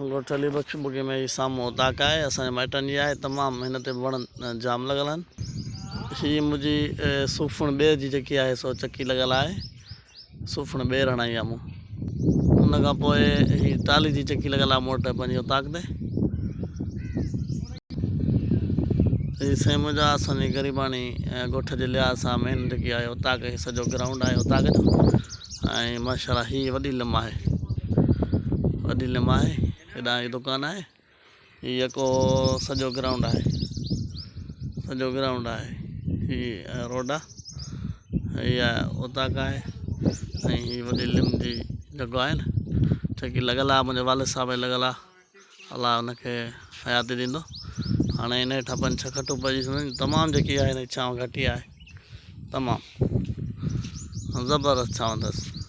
गोठली बख्श बुगे में साम्हूं ताक आहे असांजे माइटनि जी आहे तमामु हिन ते वण जाम लॻल आहिनि। हीअ मुंहिंजी सूफ़ण ॿेर जी जेकी आहे सो चकी लॻल आहे, सूफ़ण ॿेर हणाई आहे मूं। उन खां पोइ हीअ टाली जी चकी लॻल आहे मूं वटि पंहिंजी उताक ते। हीअ साईं मुंहिंजा असांजी ग़रीबाणी ॻोठ जे लिहाज़ सां मेन जेकी आहे उताक सॼो ग्राउंड आहे उताक जो। ऐं माशाअल्लाह हीअ वॾी लिम आहे, वॾी लिम आहे, हेॾां जी दुकानु आहे। हीअ यको सॼो ग्राउंड आहे, सॼो ग्राउंड आहे। हीअ रोड आहे, हीअ उताक आहे ऐं हीअ वॾी लिम जी जॻह आहे न जेकी लॻल आहे मुंहिंजे वालिद साहब जी लॻल आहे। अलाह हुनखे हयाती ॾींदो। हाणे इन हेठां 5-6 खटूं पइजी सघनि। तमामु जेकी आहे हिन छांव घटी आहे, तमामु ज़बरदस्त छांव अथसि।